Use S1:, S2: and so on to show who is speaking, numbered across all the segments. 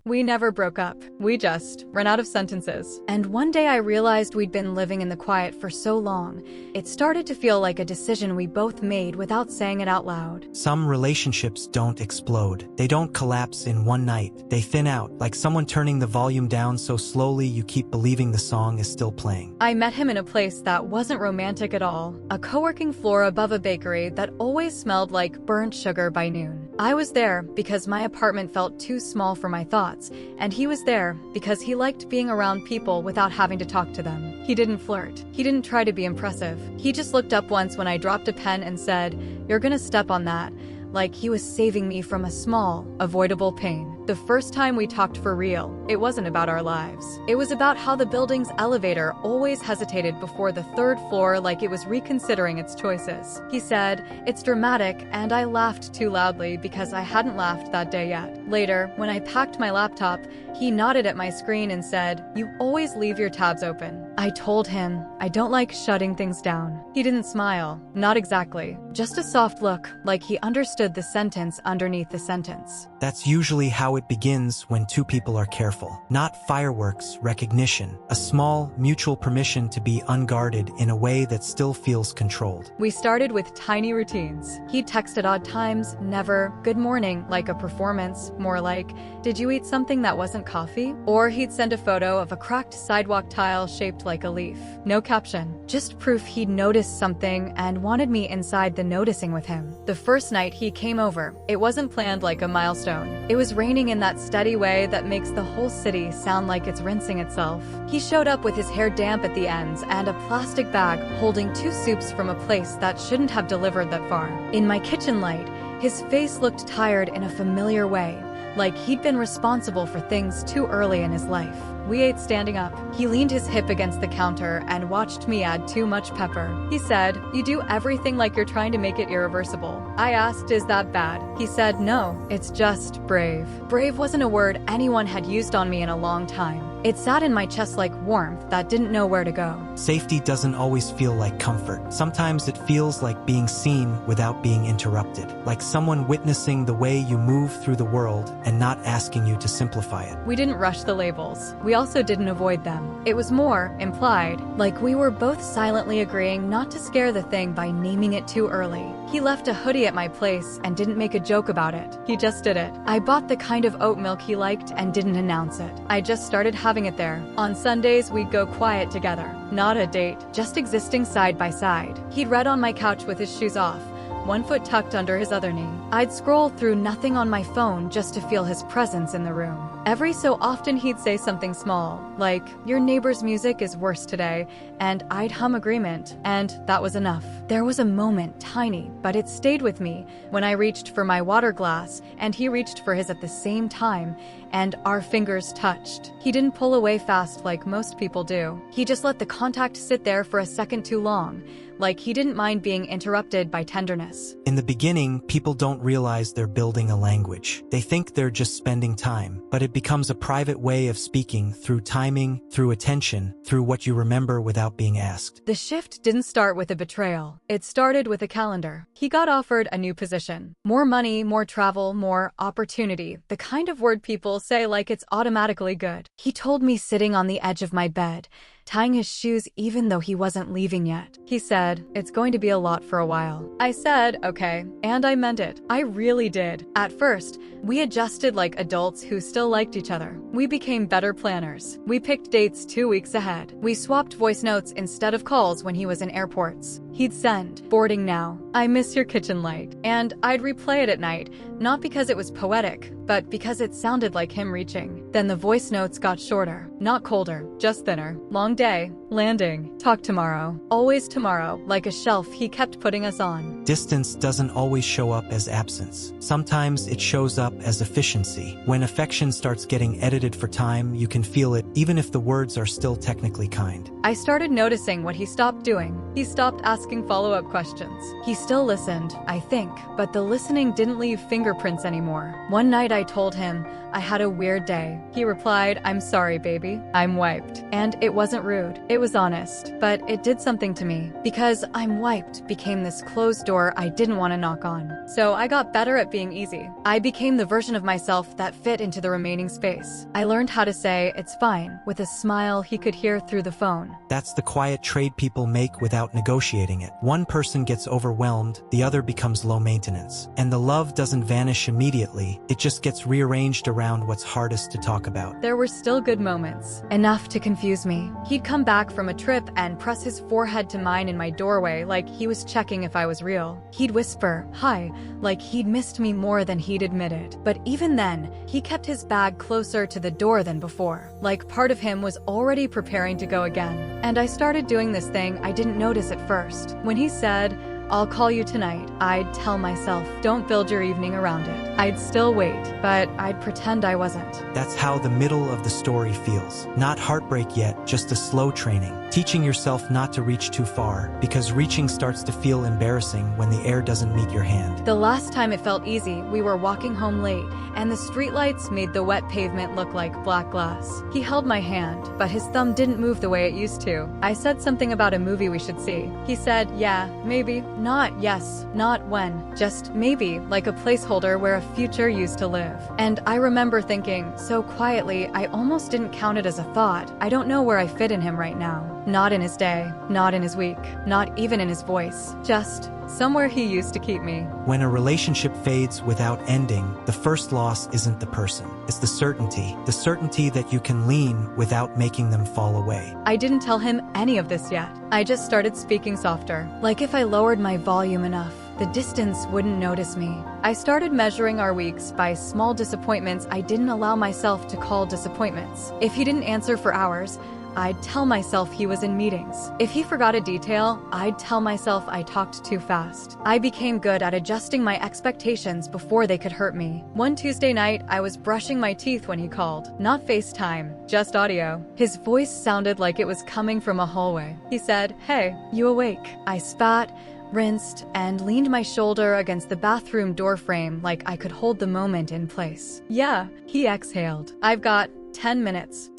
S1: We never broke up. We just ran out of sentences. And one day I realized we'd been living in the quiet for so long. It started to feel like a decision we both made without saying it out loud.
S2: Some relationships don't explode. They don't collapse in one night. They thin out, like someone turning the volume down so slowly you keep believing the song is still playing.
S1: I met him in a place that wasn't romantic at all. A co-working floor above a bakery that always smelled like burnt sugar by noon. I was there because my apartment felt too small for my thoughts, and he was there because he liked being around people without having to talk to them. He didn't flirt. He didn't try to be impressive. He just looked up once when I dropped a pen and said, "You're gonna step on that," like he was saving me from a small, avoidable pain. The first time we talked for real, it wasn't about our lives. It was about how the building's elevator always hesitated before the third floor like it was reconsidering its choices. He said, "It's dramatic," and I laughed too loudly because I hadn't laughed that day yet. Later, when I packed my laptop, he nodded at my screen and said, "You always leave your tabs open." I told him, "I don't like shutting things down." He didn't smile. Not exactly. Just a soft look, like he understood the sentence underneath the sentence.
S2: That's usually how it begins when two people are careful. Not fireworks, recognition. A small, mutual permission to be unguarded in a way that still feels controlled.
S1: We started with tiny routines. He'd text at odd times, never "good morning" like a performance, more like, "Did you eat something that wasn't coffee?" Or he'd send a photo of a cracked sidewalk tile shaped like a leaf. No caption, just proof he'd noticed something and wanted me inside the noticing with him. The first night he came over, it wasn't planned like a milestone. It was raining in that steady way that makes the whole city sound like it's rinsing itself. He showed up with his hair damp at the ends and a plastic bag holding 2 soups from a place that shouldn't have delivered that far. In my kitchen light, his face looked tired in a familiar way, like he'd been responsible for things too early in his life. We ate standing up. He leaned his hip against the counter and watched me add too much pepper. He said, "You do everything like you're trying to make it irreversible." I asked, "Is that bad?" He said, "No, it's just brave." Brave wasn't a word anyone had used on me in a long time. It sat in my chest like warmth that didn't know where to go.
S2: Safety doesn't always feel like comfort. Sometimes it feels like being seen without being interrupted, like someone witnessing the way you move through the world and not asking you to simplify it.
S1: We didn't rush the labels. We also didn't avoid them. It was more implied, like we were both silently agreeing not to scare the thing by naming it too early. He left a hoodie at my place and didn't make a joke about it. He just did it. I bought the kind of oat milk he liked and didn't announce it. I just started having it there. On Sundays, we'd go quiet together. Not a date, just existing side by side. He'd read on my couch with his shoes off, one foot tucked under his other knee. I'd scroll through nothing on my phone just to feel his presence in the room. Every so often he'd say something small, like, "Your neighbor's music is worse today," and I'd hum agreement, and that was enough. There was a moment, tiny, but it stayed with me, when I reached for my water glass, and he reached for his at the same time, and our fingers touched. He didn't pull away fast like most people do. He just let the contact sit there for a second too long, like he didn't mind being interrupted by tenderness.
S2: In the beginning, people don't realize they're building a language. They think they're just spending time, but it becomes a private way of speaking through timing, through attention, through what you remember without being asked.
S1: The shift didn't start with a betrayal. It started with a calendar. He got offered a new position. More money, more travel, more opportunity. The kind of word people say like it's automatically good. He told me sitting on the edge of my bed, tying his shoes even though he wasn't leaving yet. He said, "It's going to be a lot for a while." I said, "Okay," and I meant it. I really did. At first, we adjusted like adults who still liked each other. We became better planners. We picked dates 2 weeks ahead. We swapped voice notes instead of calls when he was in airports. He'd send, "Boarding now. I miss your kitchen light." And I'd replay it at night, not because it was poetic, but because it sounded like him reaching. Then the voice notes got shorter, not colder, just thinner. "Long day. Landing. Talk tomorrow. Always tomorrow," like a shelf he kept putting us on.
S2: Distance doesn't always show up as absence. Sometimes it shows up as efficiency. When affection starts getting edited for time, you can feel it, even if the words are still technically kind.
S1: I started noticing what he stopped doing. He stopped asking follow-up questions. He still listened, I think, but the listening didn't leave fingerprints anymore. One night I told him, I had a weird day. He replied, I'm sorry, baby. I'm wiped. And it wasn't rude. It was honest. But it did something to me. Because I'm wiped became this closed door I didn't want to knock on. So I got better at being easy. I became the version of myself that fit into the remaining space. I learned how to say, it's fine, with a smile he could hear through the phone.
S2: That's the quiet trade people make without negotiating it. One person gets overwhelmed, the other becomes low maintenance. And the love doesn't vanish immediately, it just gets rearranged around what's hardest to talk about.
S1: There were still good moments, enough to confuse me. He'd come back from a trip and press his forehead to mine in my doorway like he was checking if I was real. He'd whisper, hi, like he'd missed me more than he'd admitted. But even then, he kept his bag closer to the door than before, like part of him was already preparing to go again. And I started doing this thing I didn't notice at first. When he said, I'll call you tonight, I'd tell myself, don't build your evening around it. I'd still wait, but I'd pretend I wasn't.
S2: That's how the middle of the story feels. Not heartbreak yet, just a slow training. Teaching yourself not to reach too far, because reaching starts to feel embarrassing when the air doesn't meet your hand.
S1: The last time it felt easy, we were walking home late, and the streetlights made the wet pavement look like black glass. He held my hand, but his thumb didn't move the way it used to. I said something about a movie we should see. He said, yeah, maybe. Not yes, not when. Just maybe, like a placeholder where a future used to live. And I remember thinking, so quietly, I almost didn't count it as a thought. I don't know where I fit in him right now. Not in his day, not in his week, not even in his voice. Just somewhere he used to keep me.
S2: When a relationship fades without ending, the first loss isn't the person. It's the certainty that you can lean without making them fall away.
S1: I didn't tell him any of this yet. I just started speaking softer. Like if I lowered my volume enough, the distance wouldn't notice me. I started measuring our weeks by small disappointments I didn't allow myself to call disappointments. If he didn't answer for hours, I'd tell myself he was in meetings. If he forgot a detail, I'd tell myself I talked too fast. I became good at adjusting my expectations before they could hurt me. One Tuesday night, I was brushing my teeth when he called. Not FaceTime, just audio. His voice sounded like it was coming from a hallway. He said, hey, you awake? I spat, rinsed, and leaned my shoulder against the bathroom door frame like I could hold the moment in place. Yeah, he exhaled. I've got 10 minutes,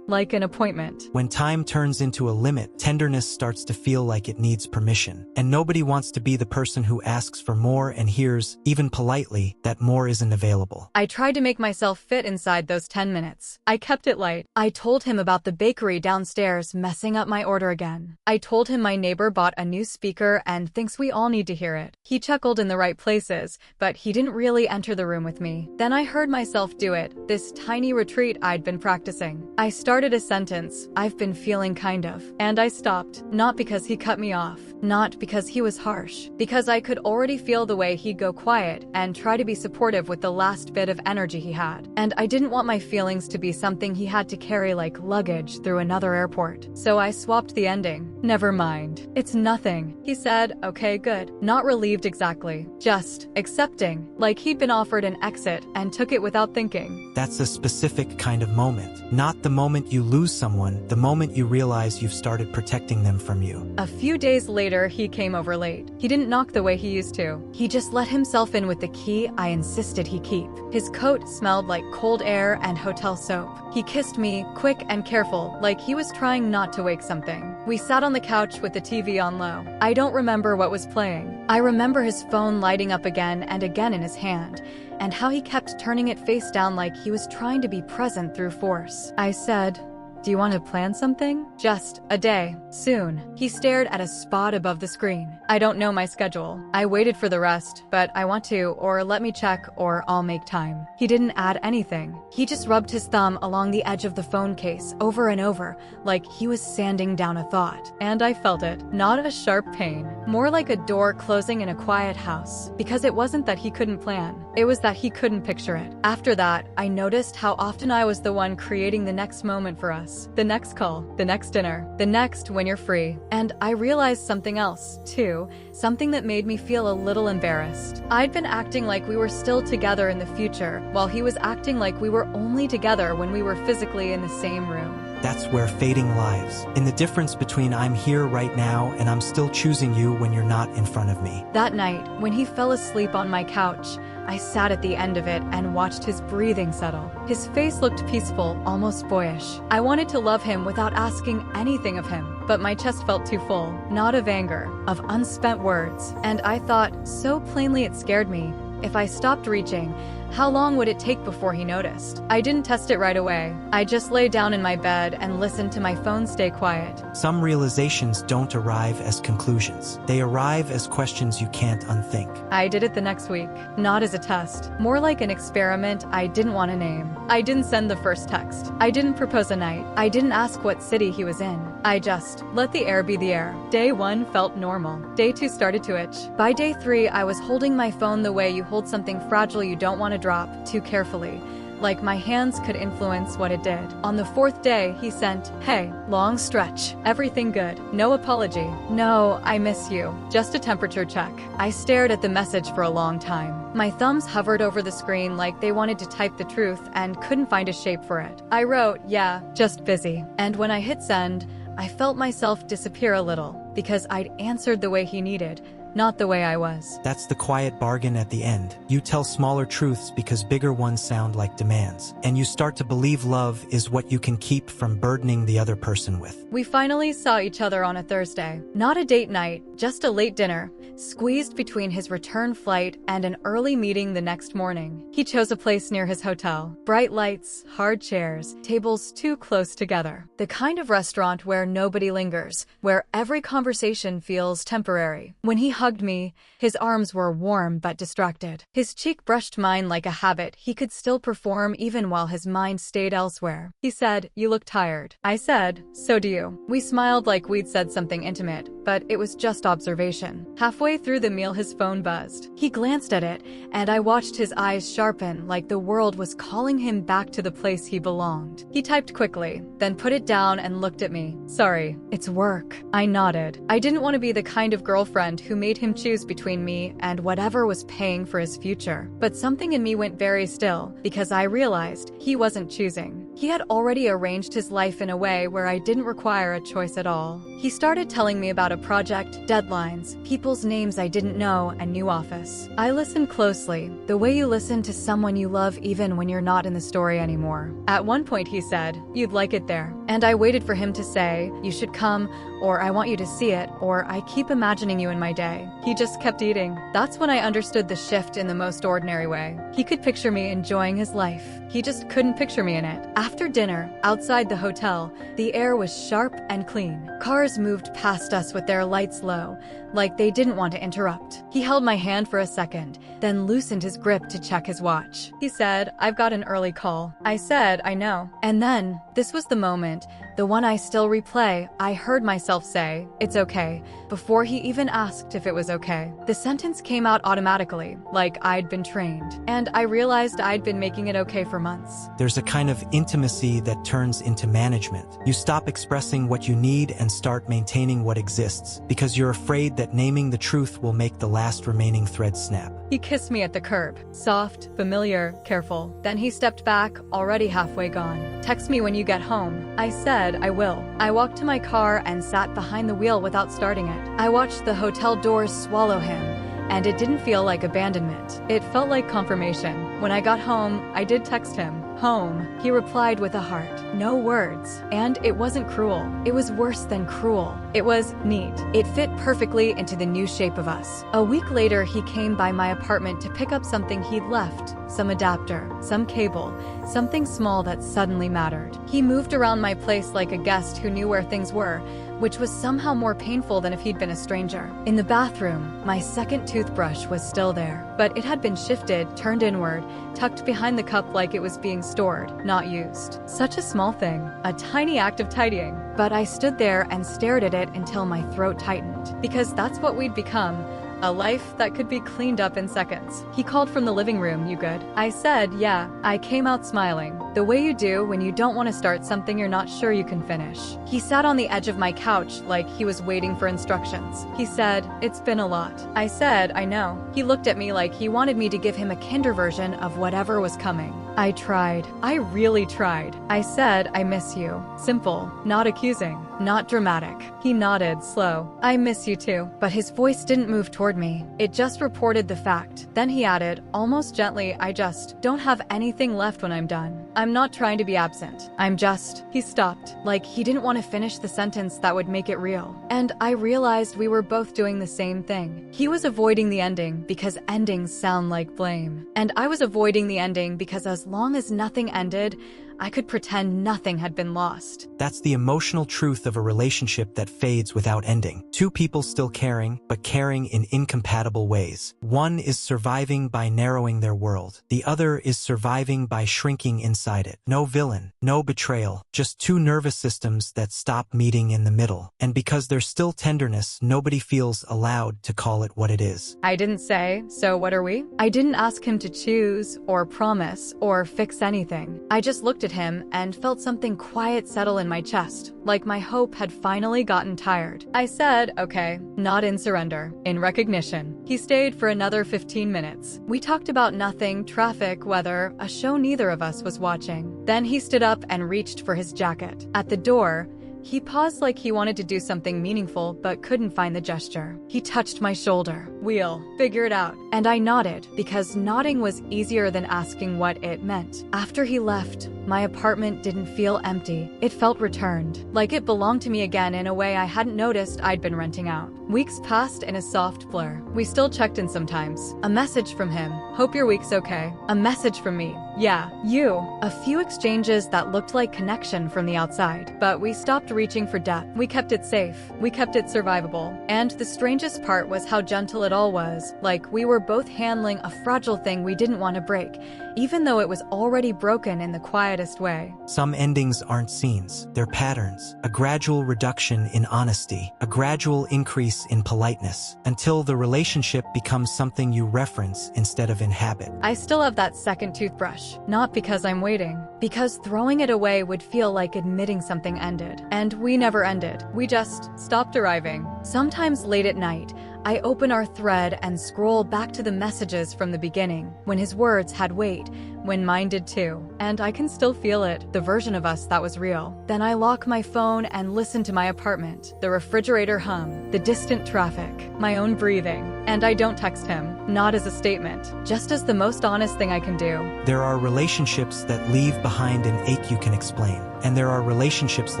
S1: like an appointment.
S2: When time turns into a limit, tenderness starts to feel like it needs permission. And nobody wants to be the person who asks for more and hears, even politely, that more isn't available.
S1: I tried to make myself fit inside those 10 minutes. I kept it light. I told him about the bakery downstairs messing up my order again. I told him my neighbor bought a new speaker and thinks we all need to hear it. He chuckled in the right places, but he didn't really enter the room with me. Then I heard myself do it, this tiny retreat I'd been practicing. I started a sentence, I've been feeling kind of. And I stopped, not because he cut me off, not because he was harsh, because I could already feel the way he'd go quiet and try to be supportive with the last bit of energy he had. And I didn't want my feelings to be something he had to carry like luggage through another airport. So I swapped the ending. Never mind. It's nothing. He said, okay, good. Not relieved exactly, just accepting, like he'd been offered an exit and took it without thinking.
S2: That's a specific kind of moment. Not the moment you lose someone, the moment you realize you've started protecting them from you.
S1: A few days later, he came over late. He didn't knock the way he used to. He just let himself in with the key I insisted he keep. His coat smelled like cold air and hotel soap. He kissed me, quick and careful, like he was trying not to wake something. We sat on the couch with the TV on low. I don't remember what was playing. I remember his phone lighting up again and again in his hand, and how he kept turning it face down like he was trying to be present through force. I said, do you want to plan something? Just a day. Soon. He stared at a spot above the screen. I don't know my schedule. I waited for the rest, but I want to, or let me check, or I'll make time. He didn't add anything. He just rubbed his thumb along the edge of the phone case over and over, like he was sanding down a thought. And I felt it. Not a sharp pain. More like a door closing in a quiet house. Because it wasn't that he couldn't plan. It was that he couldn't picture it. After that, I noticed how often I was the one creating the next moment for us. The next call, the next dinner, the next when you're free. And I realized something else, too, something that made me feel a little embarrassed. I'd been acting like we were still together in the future, while he was acting like we were only together when we were physically in the same room.
S2: That's where fading lies. In the difference between I'm here right now and I'm still choosing you when you're not in front of me.
S1: That night, when he fell asleep on my couch, I sat at the end of it and watched his breathing settle. His face looked peaceful, almost boyish. I wanted to love him without asking anything of him, but my chest felt too full, not of anger, of unspent words. And I thought, so plainly it scared me, if I stopped reaching, how long would it take before he noticed? I didn't test it right away. I just lay down in my bed and listened to my phone stay quiet.
S2: Some realizations don't arrive as conclusions. They arrive as questions you can't unthink.
S1: I did it the next week, not as a test, more like an experiment I didn't want to name. I didn't send the first text. I didn't propose a night. I didn't ask what city he was in. I just let the air be the air. Day 1 felt normal. Day 2 started to itch. By day 3, I was holding my phone the way you hold something fragile you don't want to drop too carefully, like my hands could influence what it did. On the 4th day, he sent, "Hey, long stretch. Everything good. No apology. No, I miss you. Just a temperature check." I stared at the message for a long time. My thumbs hovered over the screen like they wanted to type the truth and couldn't find a shape for it. I wrote, "Yeah, just busy." And when I hit send, I felt myself disappear a little, because I'd answered the way he needed, not the way I was.
S2: That's the quiet bargain at the end. You tell smaller truths because bigger ones sound like demands. And you start to believe love is what you can keep from burdening the other person with.
S1: We finally saw each other on a Thursday. Not a date night, just a late dinner, squeezed between his return flight and an early meeting the next morning. He chose a place near his hotel. Bright lights, hard chairs, tables too close together. The kind of restaurant where nobody lingers, where every conversation feels temporary. When he hugged me, his arms were warm but distracted. His cheek brushed mine like a habit he could still perform even while his mind stayed elsewhere. He said, "You look tired." I said, "So do you." We smiled like we'd said something intimate, but it was just observation. Halfway through the meal, his phone buzzed. He glanced at it, and I watched his eyes sharpen like the world was calling him back to the place he belonged. He typed quickly, then put it down and looked at me. "Sorry, it's work." I nodded. I didn't want to be the kind of girlfriend who made him choose between me and whatever was paying for his future. But something in me went very still, because I realized he wasn't choosing. He had already arranged his life in a way where I didn't require a choice at all. He started telling me about a project, deadlines, people's names I didn't know, and new office. I listened closely, the way you listen to someone you love even when you're not in the story anymore. At one point he said, "You'd like it there." And I waited for him to say, "You should come," or "I want you to see it," or "I keep imagining you in my day." He just kept eating. That's when I understood the shift in the most ordinary way. He could picture me enjoying his life. He just couldn't picture me in it. After dinner, outside the hotel, the air was sharp and clean. Cars moved past us with their lights low, like they didn't want to interrupt. He held my hand for a second, then loosened his grip to check his watch. He said, "I've got an early call." I said, "I know." And then, this was the moment, the one I still replay, I heard myself say, "It's okay," before he even asked if it was okay. The sentence came out automatically, like I'd been trained. And I realized I'd been making it okay for months.
S2: There's a kind of intimacy that turns into management. You stop expressing what you need and start maintaining what exists, because you're afraid that naming the truth will make the last remaining thread snap.
S1: He kissed me at the curb. Soft, familiar, careful. Then he stepped back, already halfway gone. "Text me when you get home." I said, "I will." I walked to my car and sat behind the wheel without starting it. I watched the hotel doors swallow him, and it didn't feel like abandonment. It felt like confirmation. When I got home, I did text him. "Home." He replied with a heart. No words. And it wasn't cruel. It was worse than cruel. It was neat. It fit perfectly into the new shape of us. A week later, he came by my apartment to pick up something he'd left. Some adapter, some cable, something small that suddenly mattered. He moved around my place like a guest who knew where things were, which was somehow more painful than if he'd been a stranger. In the bathroom, my second toothbrush was still there, but it had been shifted, turned inward, tucked behind the cup like it was being stored, not used. Such a small thing, a tiny act of tidying. But I stood there and stared at it until my throat tightened. Because that's what we'd become, A life that could be cleaned up in seconds. He called from the living room, "You good?" I said, "Yeah." I came out smiling, the way you do when you don't want to start something you're not sure you can finish. He sat on the edge of my couch like he was waiting for instructions. He said, "It's been a lot." I said, "I know." He looked at me like he wanted me to give him a kinder version of whatever was coming. I tried. I really tried. I said, "I miss you." Simple, not accusing, not dramatic. He nodded, slow. "I miss you too." But his voice didn't move toward me. It just reported the fact. Then he added, almost gently, "I just don't have anything left when I'm done. I'm not trying to be absent. I'm just..." He stopped, like he didn't want to finish the sentence that would make it real. And I realized we were both doing the same thing. He was avoiding the ending because endings sound like blame. And I was avoiding the ending because as long as nothing ended, I could pretend nothing had been lost.
S2: That's the emotional truth of a relationship that fades without ending. Two people still caring, but caring in incompatible ways. One is surviving by narrowing their world. The other is surviving by shrinking inside it. No villain, no betrayal, just two nervous systems that stop meeting in the middle. And because there's still tenderness, nobody feels allowed to call it what it is.
S1: I didn't say, "So what are we?" I didn't ask him to choose, or promise, or fix anything. I just looked at him and felt something quiet settle in my chest, like my hope had finally gotten tired. I said, "Okay," not in surrender, in recognition. He stayed for another 15 minutes. We talked about nothing, traffic, weather, a show neither of us was watching. Then he stood up and reached for his jacket. At the door, he paused like he wanted to do something meaningful but couldn't find the gesture. He touched my shoulder. "We'll figure it out." And I nodded, because nodding was easier than asking what it meant. After he left, my apartment didn't feel empty. It felt returned, like it belonged to me again in a way I hadn't noticed I'd been renting out. Weeks passed in a soft blur. We still checked in sometimes. A message from him, "Hope your week's okay." A message from me, "Yeah, you." A few exchanges that looked like connection from the outside, but we stopped reaching for depth. We kept it safe. We kept it survivable. And the strangest part was how gentle it all was, like we were both handling a fragile thing we didn't want to break, even though it was already broken in the quietest way.
S2: Some endings aren't scenes, they're patterns. A gradual reduction in honesty, a gradual increase in politeness, until the relationship becomes something you reference instead of inhabit.
S1: I still have that second toothbrush, not because I'm waiting, because throwing it away would feel like admitting something ended. And we never ended. We just stopped arriving. Sometimes late at night, I open our thread and scroll back to the messages from the beginning, when his words had weight, when mine did too. And I can still feel it, the version of us that was real. Then I lock my phone and listen to my apartment, the refrigerator hum, the distant traffic, my own breathing. And I don't text him, not as a statement, just as the most honest thing I can do.
S2: There are relationships that leave behind an ache you can explain. And there are relationships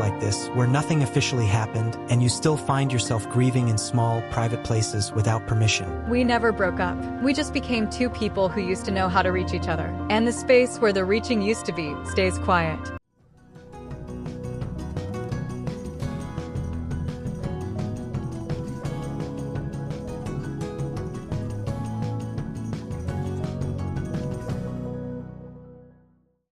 S2: like this where nothing officially happened and you still find yourself grieving in small, private places without permission.
S1: We never broke up. We just became two people who used to know how to reach each other. And the space where the reaching used to be stays quiet.